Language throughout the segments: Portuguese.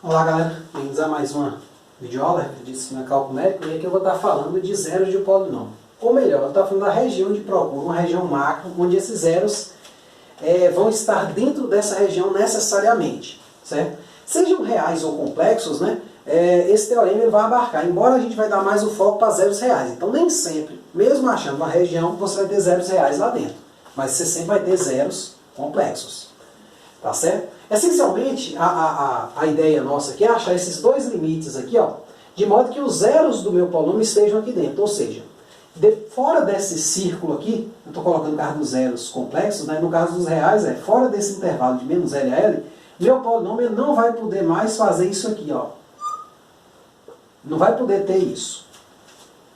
Olá galera, bem-vindos a mais uma videoaula de ensino cálculo numérico, e aqui eu vou estar falando de zeros de polinômio. Ou melhor, eu vou estar falando da região de procura, uma região macro, onde esses zeros vão estar dentro dessa região necessariamente, certo? Sejam reais ou complexos, né, esse teorema ele vai abarcar, embora a gente vai dar mais o foco para zeros reais. Então nem sempre, mesmo achando uma região, você vai ter zeros reais lá dentro, mas você sempre vai ter zeros complexos. Tá certo? Essencialmente, a ideia nossa aqui é achar esses dois limites aqui, ó, de modo que os zeros do meu polinômio estejam aqui dentro. Ou seja, fora desse círculo aqui, eu estou colocando no caso dos zeros complexos, né, no caso dos reais, fora desse intervalo de menos L a L, meu polinômio não vai poder mais fazer isso aqui, ó. Não vai poder ter isso.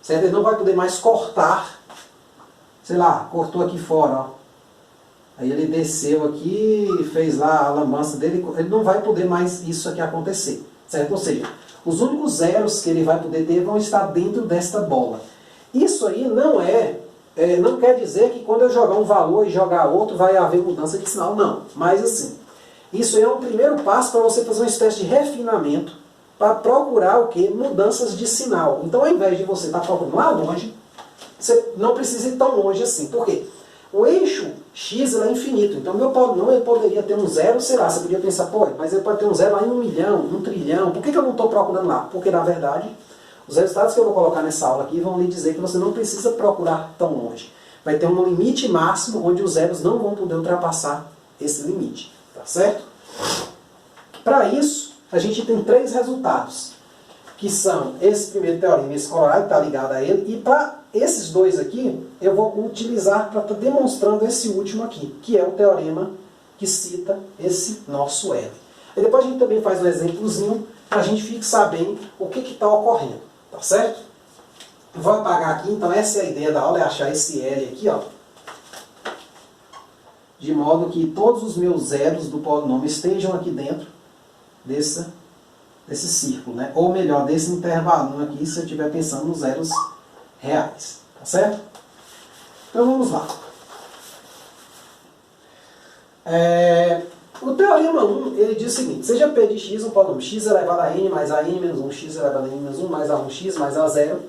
Certo? Ele não vai poder mais cortar, sei lá, cortou aqui fora, ó. Aí ele desceu aqui e fez lá a lambança dele, ele não vai poder mais isso aqui acontecer, certo? Ou seja, os únicos zeros que ele vai poder ter vão estar dentro desta bola. Isso aí não quer dizer que quando eu jogar um valor e jogar outro vai haver mudança de sinal, não. Mas assim, isso aí é um primeiro passo para você fazer uma espécie de refinamento para procurar o quê? Mudanças de sinal. Então ao invés de você estar procurando lá longe, você não precisa ir tão longe assim. Por quê? O eixo x é infinito, então meu polinômio ele poderia ter um zero, sei lá, você podia pensar, pô, mas ele pode ter um zero lá em 1 milhão, 1 trilhão, por que eu não estou procurando lá? Porque na verdade, os resultados que eu vou colocar nessa aula aqui vão lhe dizer que você não precisa procurar tão longe. Vai ter um limite máximo onde os zeros não vão poder ultrapassar esse limite, tá certo? Para isso, a gente tem três resultados, que são esse primeiro teorema, esse horário que está ligado a ele, e para esses dois aqui, eu vou utilizar para estar demonstrando esse último aqui, que é o teorema que cita esse nosso L. E depois a gente também faz um exemplozinho para a gente fixar bem o que está ocorrendo, tá certo? Eu vou apagar aqui, então essa é a ideia da aula, é achar esse L aqui, ó, de modo que todos os meus zeros do polinômio estejam aqui dentro desse círculo, né? Ou melhor, desse intervalo aqui, se eu estiver pensando nos zeros reais, tá certo? Então vamos lá. O teorema 1, ele diz o seguinte: seja P de x um polinômio x elevado a n mais a n menos 1, x elevado a n menos 1 mais a 1x mais a 0,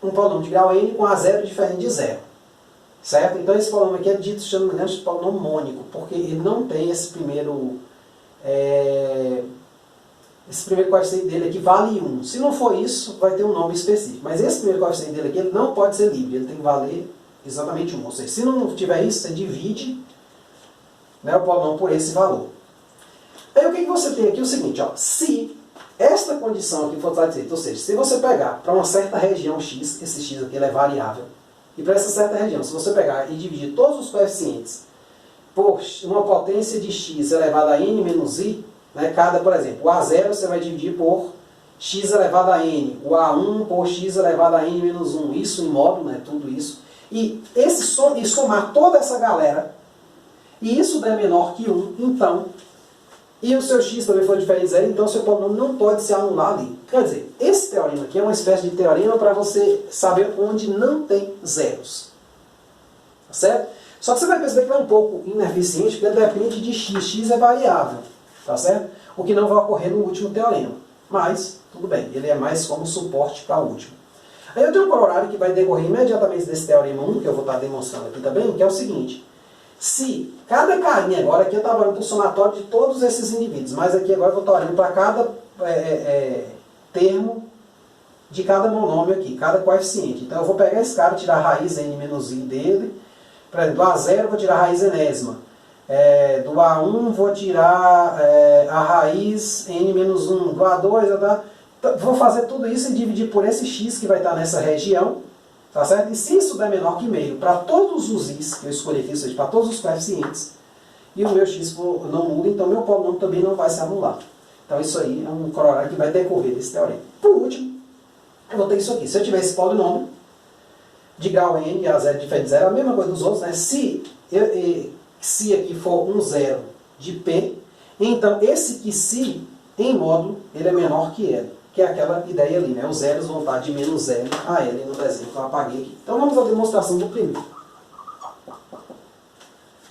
um polinômio de grau n com a 0 diferente de 0. Certo? Então esse polinômio aqui é dito, se não me engano, de polinômio mônico, porque ele não tem esse primeiro coeficiente dele aqui vale 1. Se não for isso, vai ter um nome específico. Mas esse primeiro coeficiente dele aqui ele não pode ser livre, ele tem que valer exatamente 1. Ou seja, se não tiver isso, você divide, né, o polinômio por esse valor. Aí o que você tem aqui é o seguinte, ó, se esta condição aqui for satisfeita, ou seja, se você pegar para uma certa região x, esse x aqui ele é variável, e para essa certa região, se você pegar e dividir todos os coeficientes por uma potência de x elevado a n menos i, né, por exemplo, o A0 você vai dividir por x elevado a n, o A1 por x elevado a n menos 1, isso em módulo, né, tudo isso. E somar toda essa galera, e isso der menor que 1, então, e o seu x também for diferente de 0, então o seu polinômio não pode se anular ali. Quer dizer, esse teorema aqui é uma espécie de teorema para você saber onde não tem zeros. Tá certo? Só que você vai perceber que ele é um pouco ineficiente, porque ele depende de x. X é variável. Tá certo? O que não vai ocorrer no último teorema. Mas, tudo bem, ele é mais como suporte para o último. Aí eu tenho um corolário que vai decorrer imediatamente desse teorema 1, que eu vou estar demonstrando aqui também, que é o seguinte: se cada carinha agora, aqui eu estava olhando para o somatório de todos esses indivíduos, mas aqui agora eu vou estar olhando para cada termo de cada monômio aqui, cada coeficiente. Então eu vou pegar esse cara, tirar a raiz n menos i dele. Por exemplo, do A0 eu vou tirar a raiz enésima. Do A1 vou tirar a raiz n menos 1. Do A2 vou fazer tudo isso e dividir por esse x que vai estar nessa região. Tá certo? E se isso der menor que meio para todos os i's que eu escolhi aqui, ou seja, para todos os coeficientes, e o meu x não muda, então meu polinômio também não vai se anular. Então isso aí é um corolário que vai decorrer desse teorema. Por último, eu vou ter isso aqui. Se eu tiver esse polinômio de grau n e a 0 diferente de 0, é a mesma coisa dos outros, né? Se aqui for um zero de P, então esse que se em módulo ele é menor que L, que é aquela ideia ali, né? Os zeros vão estar de menos L a L no desenho que eu apaguei aqui. Então vamos à demonstração do primeiro.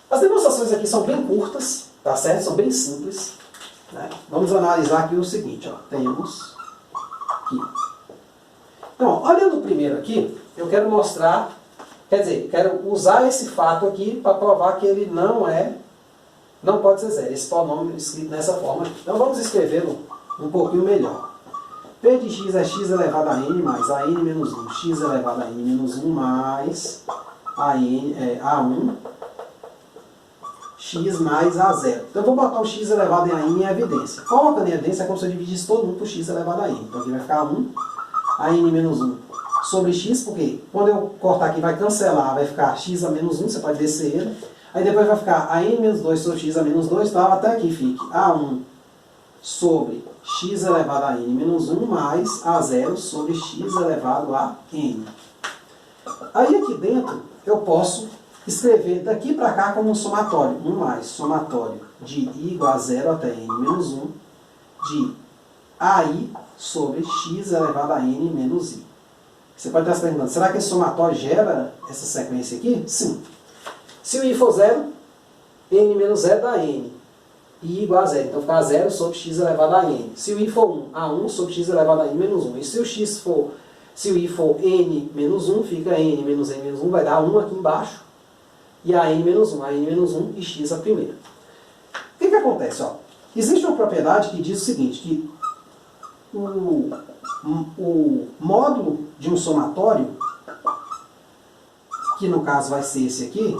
As demonstrações aqui são bem curtas, tá certo? São bem simples. Né? Vamos analisar aqui o seguinte, ó. Temos aqui. Então, olhando primeiro aqui, eu quero mostrar, quer dizer, quero usar esse fato aqui para provar que ele não pode ser zero, esse polinômio escrito dessa forma aqui. Então vamos escrevê-lo um pouquinho melhor. P de x é x elevado a n mais a n menos 1, x elevado a n menos 1 mais a1, x mais a0. Então eu vou botar o x elevado a n em evidência. Colocando em evidência é como se eu dividisse todo mundo por x elevado a n. Então aqui vai ficar 1, a n menos 1 sobre x, porque quando eu cortar aqui vai cancelar, vai ficar x a menos 1, você pode descer ele. Aí depois vai ficar a n menos 2 sobre x a menos 2, tal, até aqui fique a1 sobre x elevado a n menos 1 mais a0 sobre x elevado a n. Aí aqui dentro eu posso escrever daqui para cá como um somatório. 1 mais somatório de i igual a 0 até n menos 1 de ai sobre x elevado a n menos i. Você pode estar se perguntando, será que esse somatório gera essa sequência aqui? Sim. Se o i for 0, n menos 0 dá n. I igual a 0. Então fica 0 sobre x elevado a n. Se o i for 1, a1 sobre x elevado a n menos 1. E se o i for n menos 1, fica n menos 1, vai dar 1 aqui embaixo. E a n menos 1, a n menos 1 e x a primeira. O que acontece? Ó? Existe uma propriedade que diz o seguinte, que o módulo de um somatório, que no caso vai ser esse aqui,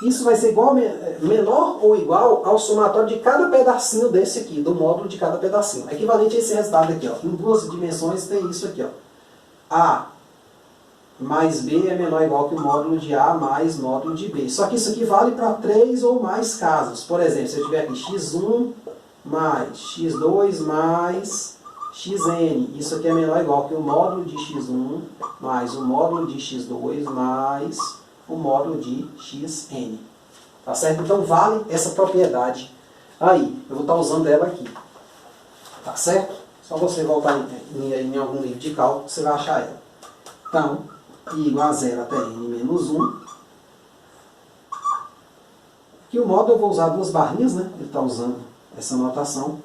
isso vai ser igual, menor ou igual ao somatório de cada pedacinho desse aqui, do módulo de cada pedacinho. É equivalente a esse resultado aqui, ó. Em duas dimensões tem isso aqui, ó. A mais B é menor ou igual que o módulo de A mais módulo de B. Só que isso aqui vale para 3 ou mais casos. Por exemplo, se eu tiver aqui x1 mais x2 mais xn. Isso aqui é menor ou igual que o módulo de x1 mais o módulo de x2 mais o módulo de xn. Tá certo? Então vale essa propriedade aí. Eu vou estar usando ela aqui. Tá certo? Só você voltar em algum livro de cálculo que você vai achar ela. Então, i igual a 0 até n menos 1. Aqui o módulo eu vou usar duas barrinhas, né? Ele está usando essa notação.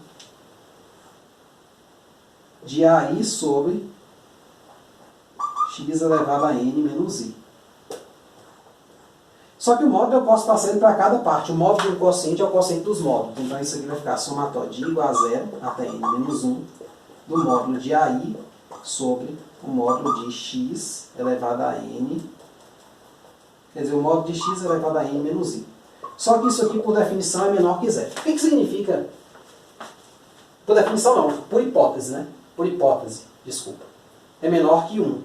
De ai sobre x elevado a n menos i. Só que o módulo eu posso passar ele para cada parte. O módulo do quociente é o quociente dos módulos. Então isso aqui vai ficar somatório de i igual a 0 até n menos 1 do módulo de ai sobre o módulo de x elevado a n. Quer dizer, o módulo de x elevado a n menos i. Só que isso aqui, por definição, é menor que zero. O que significa? Por definição não, por hipótese, né? Por hipótese, desculpa. É menor que 1.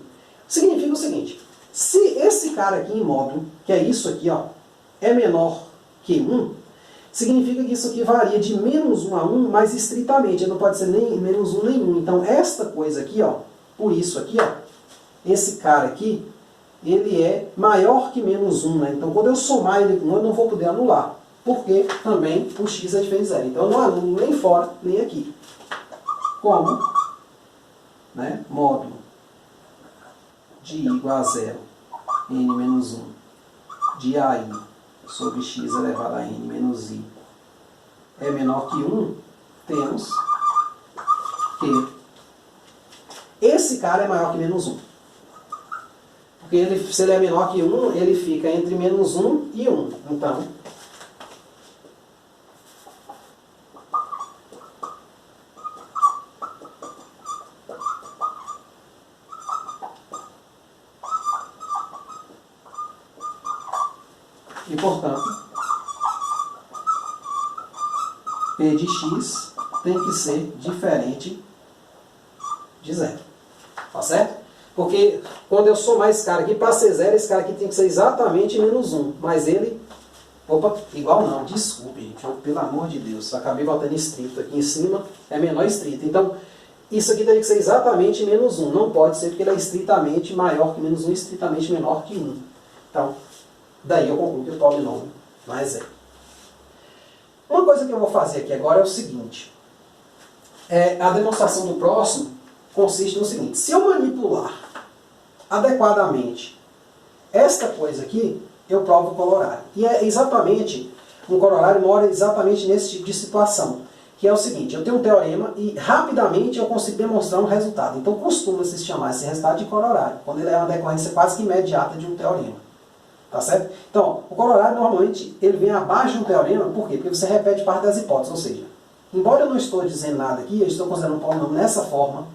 Significa o seguinte, se esse cara aqui em módulo, que é isso aqui, ó, é menor que 1, significa que isso aqui varia de menos 1 a 1 mais estritamente. Ele não pode ser nem menos 1 nem 1. Então, esta coisa aqui, ó, por isso aqui, ó, esse cara aqui, ele é maior que menos 1, né? Então, quando eu somar ele com 1, eu não vou poder anular. Porque também o x é diferente de 0. Então, eu não anulo nem fora, nem aqui. Como? Né? Módulo de i igual a 0, n menos 1, de ai sobre x elevado a n menos i é menor que 1, temos que esse cara é maior que menos 1. Porque se ele é menor que 1, ele fica entre menos 1 e 1. Então, e, portanto, P de x tem que ser diferente de 0. Tá certo? Porque quando eu somar esse cara aqui, para ser 0, esse cara aqui tem que ser exatamente menos 1. Mas ele... Opa, igual não, desculpe, gente. Pelo amor de Deus. Acabei botando estrito aqui em cima, é menor estrito. Então, isso aqui teria que ser exatamente menos 1. Não pode ser porque ele é estritamente maior que menos 1 e estritamente menor que 1. Então, daí eu concluo que o polinômio não é 0. Uma coisa que eu vou fazer aqui agora é o seguinte. A demonstração do próximo consiste no seguinte. Se eu manipular adequadamente esta coisa aqui, eu provo o colorário. E é exatamente Um corolário mora exatamente nesse tipo de situação, que é o seguinte: eu tenho um teorema e rapidamente eu consigo demonstrar um resultado. Então costuma-se chamar esse resultado de corolário, quando ele é uma decorrência quase que imediata de um teorema. Tá certo? Então, o corolário normalmente ele vem abaixo de um teorema, por quê? Porque você repete parte das hipóteses, ou seja, embora eu não estou dizendo nada aqui, eu estou considerando um polinômio nessa forma,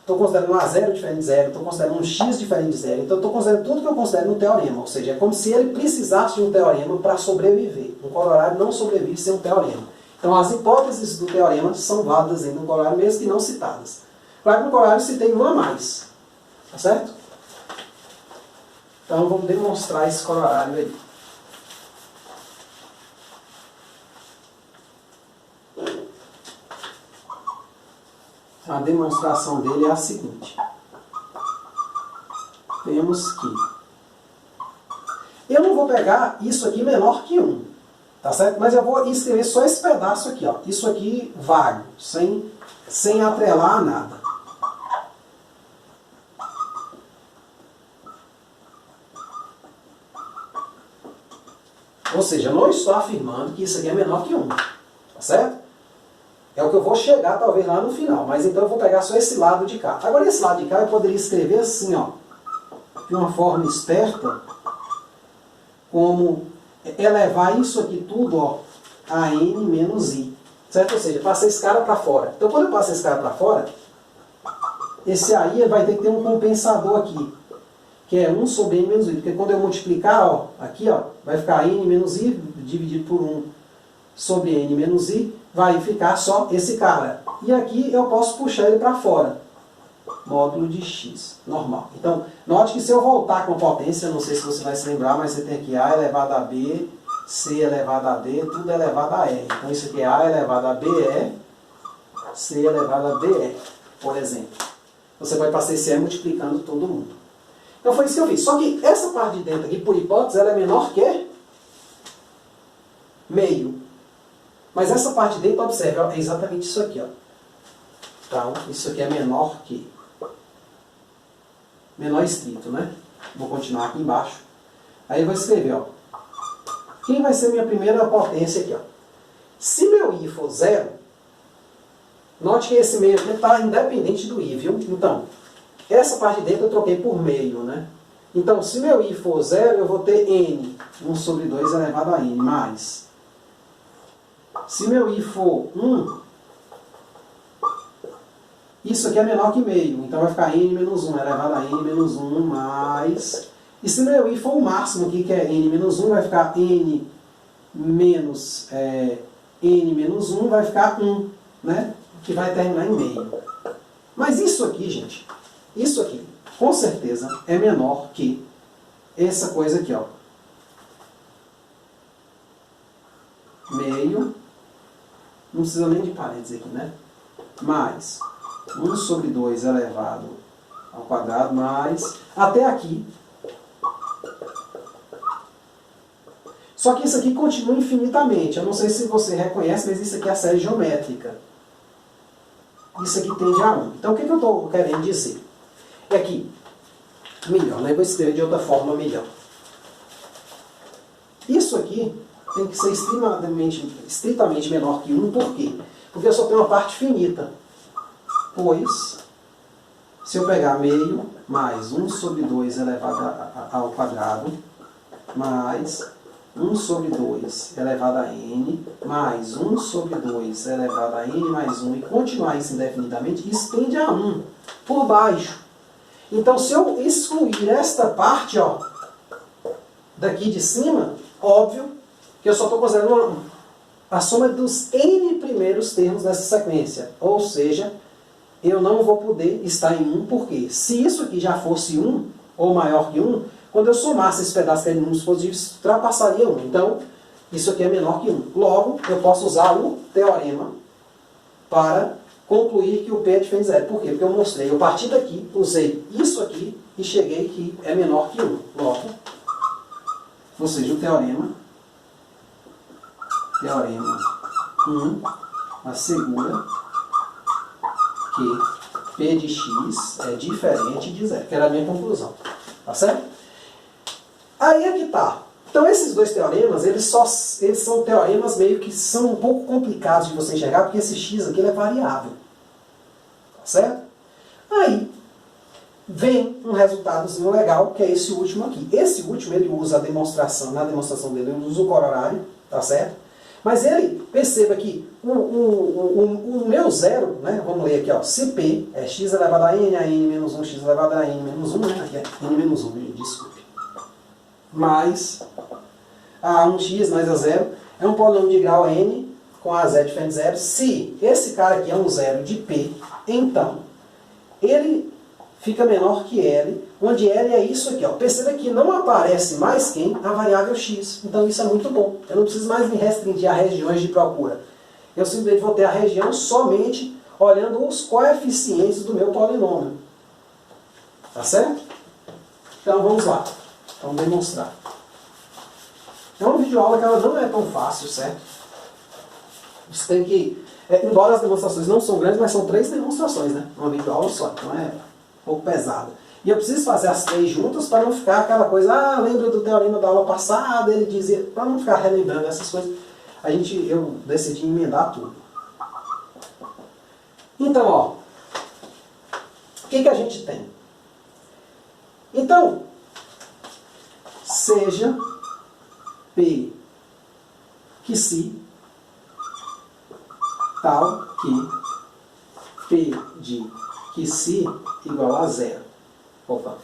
estou considerando um A0 diferente de zero, estou considerando um X diferente de zero, então estou considerando tudo que eu considero no teorema, ou seja, é como se ele precisasse de um teorema para sobreviver. Um corolário não sobrevive sem um teorema. Então as hipóteses do teorema são válidas ainda no corolário, mesmo que não citadas. Claro que no corolário citei uma a mais, tá certo? Então vamos demonstrar esse corolário aí. A demonstração dele é a seguinte. Temos que... eu não vou pegar isso aqui menor que 1, tá certo? Mas eu vou escrever só esse pedaço aqui, ó. Isso aqui vago, sem atrelar a nada. Ou seja, eu não estou afirmando que isso aqui é menor que 1, tá certo? É o que eu vou chegar talvez lá no final, mas então eu vou pegar só esse lado de cá. Agora esse lado de cá eu poderia escrever assim, ó, de uma forma esperta, como elevar isso aqui tudo, ó, a n menos i, certo? Ou seja, passei esse cara para fora. Então quando eu passo esse cara para fora, esse aí vai ter que ter um compensador aqui, que é 1 sobre n menos i, porque quando eu multiplicar, ó, aqui, ó, vai ficar n menos i dividido por 1 sobre n menos i, vai ficar só esse cara. E aqui eu posso puxar ele para fora. Módulo de x, normal. Então, note que se eu voltar com potência, não sei se você vai se lembrar, mas você tem aqui a elevado a b, c elevado a d, tudo elevado a e. Então isso aqui é a elevado a be, c elevado a de, por exemplo. Você vai passar esse e multiplicando todo mundo. Então foi isso que eu fiz. Só que essa parte de dentro aqui, por hipótese, ela é menor que meio. Mas essa parte de dentro, observe, ó, é exatamente isso aqui. Ó. Então, isso aqui é menor que... menor estrito, né? Vou continuar aqui embaixo. Aí eu vou escrever, ó. Quem vai ser minha primeira potência aqui, ó? Se meu i for 0, note que esse meio aqui está independente do i, viu? Então, essa parte de dentro eu troquei por meio, né? Então, se meu i for 0, eu vou ter n, 1 sobre 2 elevado a n, mais... se meu i for 1, isso aqui é menor que meio, então vai ficar n menos 1 elevado a n menos 1 mais... e se meu i for o máximo aqui, que é n menos 1, vai ficar n menos 1, vai ficar 1, né? Que vai terminar em meio. Mas isso aqui, gente, isso aqui, com certeza, é menor que essa coisa aqui, ó. Meio... não precisa nem de parênteses aqui, né? Mais 1 sobre 2 elevado ao quadrado, mais... até aqui. Só que isso aqui continua infinitamente. Eu não sei se você reconhece, mas isso aqui é a série geométrica. Isso aqui tende a 1. Então o que eu estou querendo dizer? É que, melhor, né? Vou escrever de outra forma melhor. Isso aqui tem que ser estritamente menor que 1, por quê? Porque eu só tenho uma parte finita. Pois, se eu pegar meio, mais 1 sobre 2 elevado ao quadrado, mais 1 sobre 2 elevado a n, mais 1 sobre 2 elevado a n mais 1, e continuar isso indefinidamente, isso tende a 1 por baixo. Então, se eu excluir esta parte, ó, daqui de cima, óbvio que eu só estou considerando a soma dos n primeiros termos dessa sequência. Ou seja, eu não vou poder estar em 1, porque se isso aqui já fosse 1, ou maior que 1, quando eu somasse esse pedaço de números positivos, ultrapassaria 1. Então, isso aqui é menor que 1. Logo, eu posso usar o teorema para concluir que o P é diferente de 0. Por quê? Porque eu mostrei, eu parti daqui, usei isso aqui e cheguei que é menor que 1. Logo, ou seja, o teorema 1 assegura que P de x é diferente de 0, que era a minha conclusão. Tá certo? Aí é que tá. Então esses dois teoremas, eles são teoremas meio que são um pouco complicados de você enxergar, porque esse x aqui ele é variável. Tá certo? Aí vem um resultadozinho legal, que é esse último aqui. Esse último ele usa na demonstração dele, ele usa o corolário, tá certo? Mas ele, perceba que o meu zero, né, vamos ler aqui, ó, se P é x elevado a n menos 1, x elevado a n menos 1, né, aqui é n menos 1, desculpe, mais a 1x mais a 0, é um polinômio de grau n com a z diferente de zero. Se esse cara aqui é um zero de P, então ele fica menor que L, onde L é isso aqui. Ó. Perceba que não aparece mais quem? A variável x. Então isso é muito bom. Eu não preciso mais me restringir a regiões de procura. Eu simplesmente vou ter a região somente olhando os coeficientes do meu polinômio. Tá certo? Então vamos lá. Vamos demonstrar. É uma videoaula que ela não é tão fácil, certo? Você tem que... embora as demonstrações não são grandes, mas são 3 demonstrações, né? Uma videoaula só. Então é um pouco pesado. E eu preciso fazer as 3 juntas para não ficar aquela coisa, lembra do teorema da aula passada, ele dizia, para não ficar relembrando essas coisas, eu decidi emendar tudo. Então, ó, o que a gente tem? Então, seja P que se tal que P de que se igual a zero. Opa.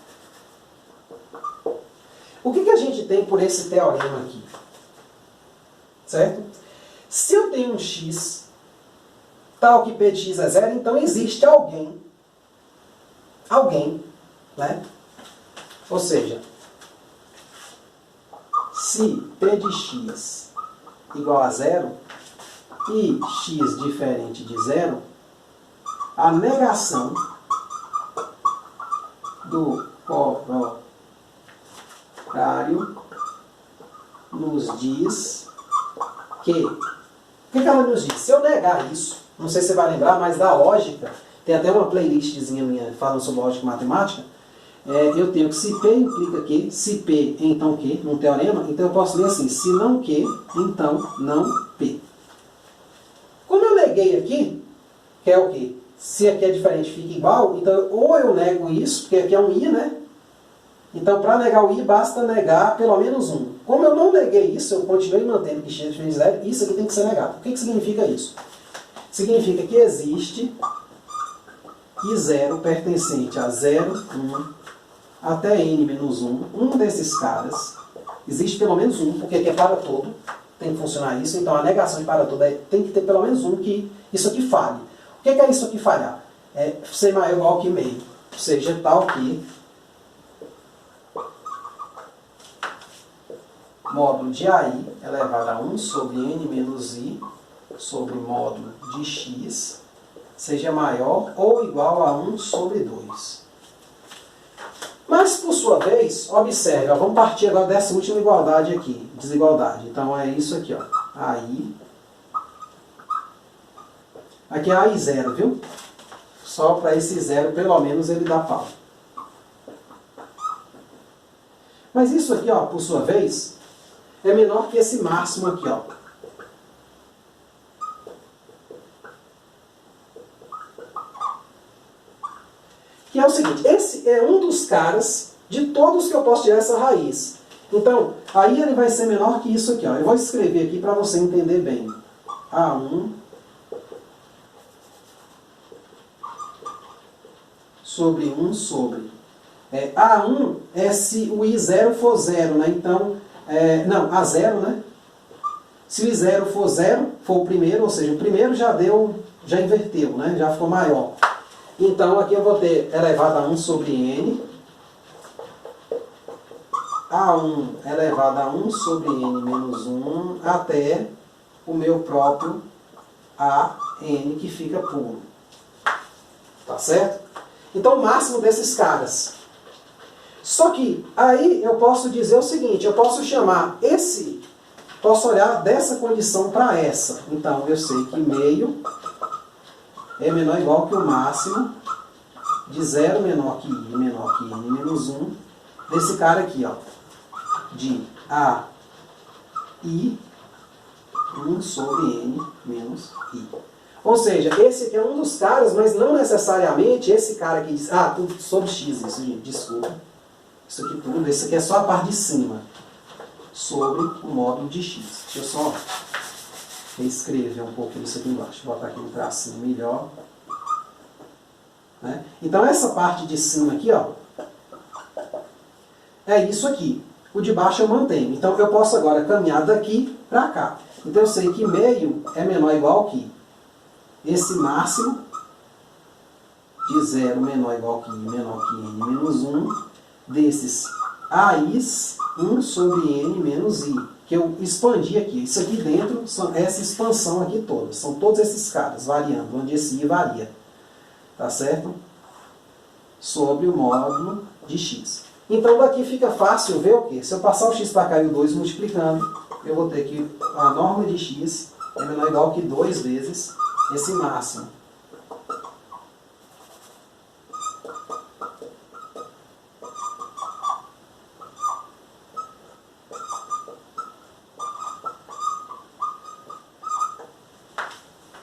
O que a gente tem por esse teorema aqui? Certo? Se eu tenho um x tal que P de x é zero, então existe alguém, né? Ou seja, se P de x igual a zero e x diferente de zero, a negação do corolário nos diz que... O que ela nos diz? Se eu negar isso, não sei se você vai lembrar, mas da lógica, tem até uma playlistzinha minha falando sobre lógica e matemática, eu tenho que se P implica que, se P então que, num teorema, então eu posso ler assim, se não que, então não P. Como eu neguei aqui, que é o quê? Se aqui é diferente fica igual, então ou eu nego isso, porque aqui é um i, né? Então para negar o i basta negar pelo menos um. Como eu não neguei isso, eu continuei mantendo que x é diferente de zero, isso aqui tem que ser negado. O que significa isso? Significa que existe i0 pertencente a 0, 1, até n menos 1, um desses caras, existe pelo menos um, porque aqui é para todo, tem que funcionar isso, então a negação de para todo tem que ter pelo menos um que isso aqui falhe. O que é isso aqui falhar? É ser maior ou igual que meio, ou seja, tal que módulo de AI elevado a 1 sobre n menos i sobre módulo de x seja maior ou igual a 1 sobre 2. Mas, por sua vez, observe, ó, vamos partir agora dessa última igualdade aqui, desigualdade. Então, é isso aqui, ó, AI. Aqui é AI0, viu? Só para esse zero, pelo menos, ele dá pau. Mas isso aqui, ó, por sua vez, é menor que esse máximo aqui, ó. Que é o seguinte, esse é um dos caras de todos que eu posso tirar essa raiz. Então, aí ele vai ser menor que isso aqui, ó. Eu vou escrever aqui para você entender bem. A1 sobre 1 sobre. A1 é se o I0 for 0, né? Então, não, A0, né? Se o I0 for 0, for o primeiro, ou seja, o primeiro já inverteu, né? Já ficou maior. Então, aqui eu vou ter elevado a 1 sobre n. A1 elevado a 1 sobre n menos 1 até o meu próprio AN, que fica puro. Tá certo? Então, o máximo desses caras. Só que, aí eu posso dizer o seguinte, eu posso chamar esse, posso olhar dessa condição para essa. Então, eu sei que meio é menor ou igual que o máximo de 0 menor que i menor que n menos 1 desse cara aqui, ó, de I 1 sobre N menos I. Ou seja, esse aqui é um dos caras, mas não necessariamente esse cara aqui diz... Ah, tudo sobre X, isso, gente, desculpa. Isso aqui tudo, isso aqui é só a parte de cima. Sobre o módulo de X. Deixa eu só reescrever um pouquinho isso aqui embaixo. Vou botar aqui um tracinho melhor. Né? Então essa parte de cima aqui, ó, é isso aqui. O de baixo eu mantenho. Então eu posso agora caminhar daqui para cá. Então eu sei que meio é menor ou igual que esse máximo de 0 menor ou igual que I menor que N menos 1 desses AIs 1 sobre N menos I. Que eu expandi aqui. Isso aqui dentro, essa expansão aqui toda. São todos esses caras variando, onde esse I varia. Tá certo? Sobre o módulo de X. Então daqui fica fácil ver o quê? Se eu passar o X para cá e o 2 multiplicando, eu vou ter que a norma de X é menor ou igual que 2 vezes esse máximo.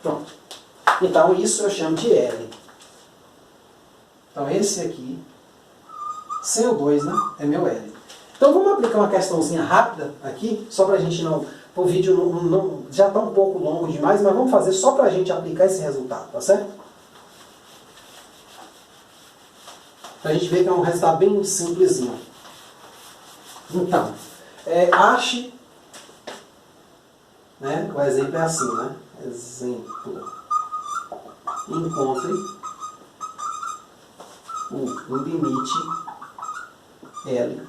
Pronto. Então isso eu chamo de L. Então esse aqui, sem o 2, né, é meu L. Então vamos aplicar uma questãozinha rápida aqui, só para a gente não... O vídeo já está um pouco longo demais, mas vamos fazer só para a gente aplicar esse resultado, tá certo? Para a gente ver que é um resultado bem simplesinho. Então, ache... Né, o exemplo é assim, né? Exemplo. Encontre o limite L,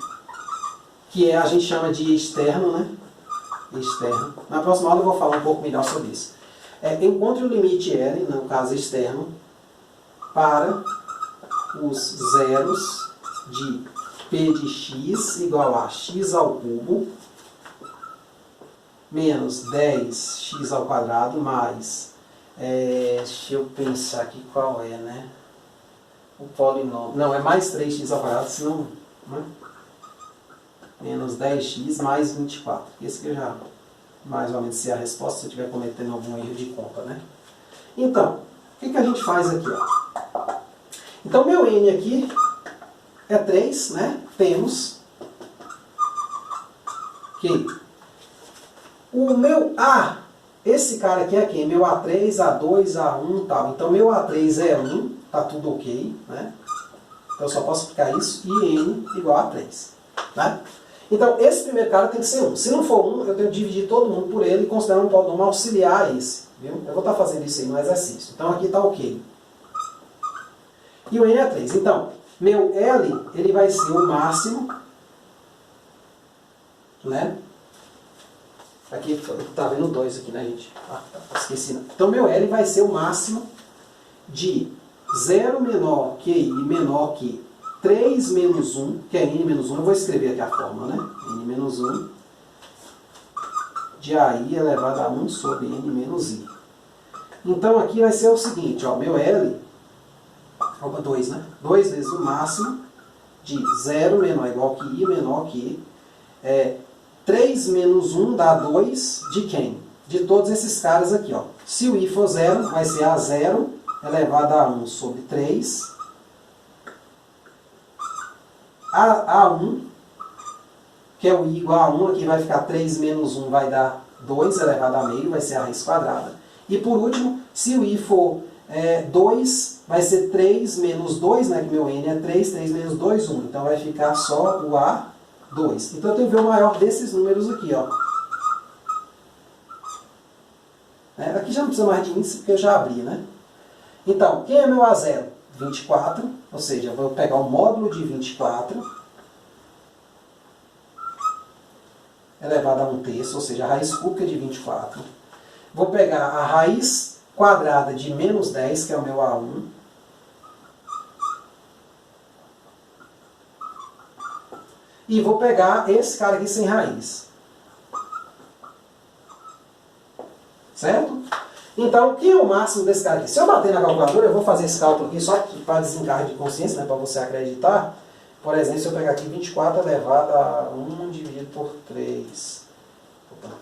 que a gente chama de externo, né? Externo. Na próxima aula eu vou falar um pouco melhor sobre isso. Encontre o limite L, no caso externo, para os zeros de P de x igual a x ao cubo menos 10x ao quadrado mais... deixa eu pensar aqui qual é, né? O polinômio... Não, é mais 3x ao quadrado, senão... Né? Menos 10x mais 24. Esse que eu já mais ou menos sei a resposta se eu estiver cometendo algum erro de conta, né? Então, o que a gente faz aqui, ó? Então, meu n aqui é 3, né? Temos que o meu A, esse cara aqui é quem? Meu A3, A2, A1 e tal. Então, meu A3 é 1, tá tudo ok, né? Então, eu só posso aplicar isso e n igual a 3, né? Então, esse primeiro cara tem que ser 1. Se não for 1, eu tenho que dividir todo mundo por ele e considerar um polinômio auxiliar a esse. Viu? Eu vou estar fazendo isso aí no exercício. Então, aqui está ok. E o n é 3. Então, meu L, ele vai ser o máximo, né? Aqui, está vendo 2 aqui, né, gente? Ah, tá, esqueci. Então, meu L vai ser o máximo de 0 menor que I menor que 3 menos 1, que é n menos 1, eu vou escrever aqui a fórmula, né? N menos 1 de AI elevado a 1 sobre n menos I. Então aqui vai ser o seguinte, ó, meu L, 2, né? 2 vezes o máximo de 0 menor igual que I menor que 3 menos 1 dá 2 de quem? De todos esses caras aqui, ó. Se o I for 0, vai ser A0 elevado a 1 sobre 3. A1, que é o I igual a 1, aqui vai ficar 3 menos 1, vai dar 2 elevado a meio, vai ser a raiz quadrada. E por último, se o I for 2, vai ser 3 menos 2, né, que meu N é 3, 3 menos 2, 1. Então vai ficar só o A2. Então eu tenho que ver o maior desses números aqui, ó. Aqui já não precisa mais de índice, porque eu já abri, né? Então, quem é meu A0? 24, ou seja, eu vou pegar o módulo de 24 elevado a 1/3, ou seja, a raiz cúbica de 24. Vou pegar a raiz quadrada de menos 10, que é o meu A1. E vou pegar esse cara aqui sem raiz. Certo? Então, quem é o máximo desse cara aqui? Se eu bater na calculadora, eu vou fazer esse cálculo aqui só para desencargo de consciência, né, para você acreditar. Por exemplo, se eu pegar aqui 24 elevado a 1 dividido por 3. Opa.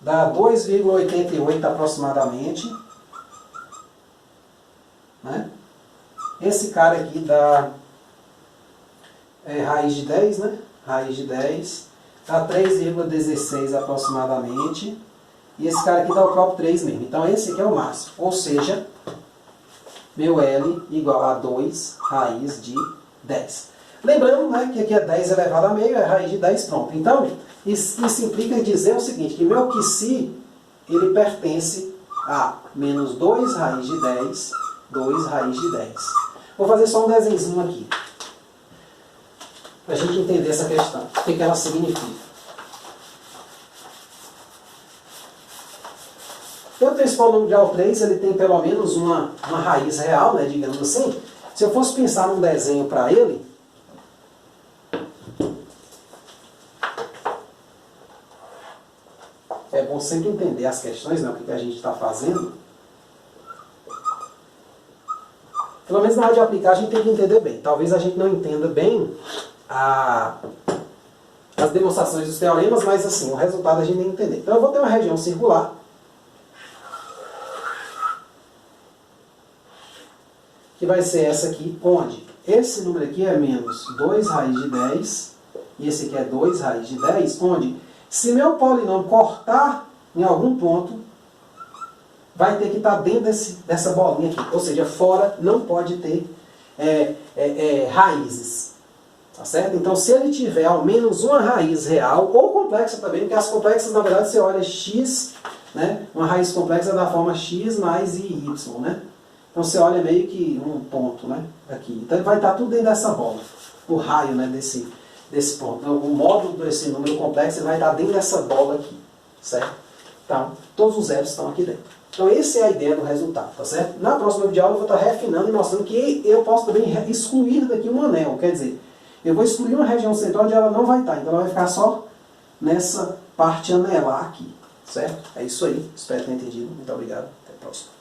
dá 2,88 aproximadamente. Né? Esse cara aqui dá raiz de 10, né? Raiz de 10 dá 3,16 aproximadamente. E esse cara aqui dá o próprio 3 mesmo. Então esse aqui é o máximo. Ou seja, meu L igual a 2 raiz de 10. Lembrando, né, que aqui é 10 elevado a meio, é raiz de 10, pronto. Então, isso implica em dizer o seguinte, que meu QC, ele pertence a menos 2 raiz de 10, 2 raiz de 10. Vou fazer só um desenhozinho aqui, para a gente entender essa questão, o que ela significa. O principal número de grau 3, ele tem pelo menos uma raiz real, né, digamos assim. Se eu fosse pensar num desenho para ele, é bom sempre entender as questões, né, o que a gente está fazendo. Pelo menos na hora de aplicar a gente tem que entender bem. Talvez a gente não entenda bem as demonstrações dos teoremas, mas assim, o resultado a gente tem que entender. Então eu vou ter uma região circular, que vai ser essa aqui, onde esse número aqui é menos 2 raiz de 10, e esse aqui é 2 raiz de 10, onde, se meu polinômio cortar em algum ponto, vai ter que estar dentro dessa bolinha aqui. Ou seja, fora não pode ter raízes. Tá certo? Então, se ele tiver ao menos uma raiz real, ou complexa também, porque as complexas, na verdade, você olha x, né? Uma raiz complexa da forma x mais y, né? Então você olha meio que um ponto, né, aqui. Então vai estar tudo dentro dessa bola, o raio, né, desse ponto. Então, o módulo desse número complexo vai estar dentro dessa bola aqui, certo? Então, todos os zeros estão aqui dentro. Então essa é a ideia do resultado, tá certo? Na próxima videoaula eu vou estar refinando e mostrando que eu posso também excluir daqui um anel. Quer dizer, eu vou excluir uma região central onde ela não vai estar. Então ela vai ficar só nessa parte anelar aqui, certo? É isso aí. Espero ter entendido. Muito obrigado. Até a próxima.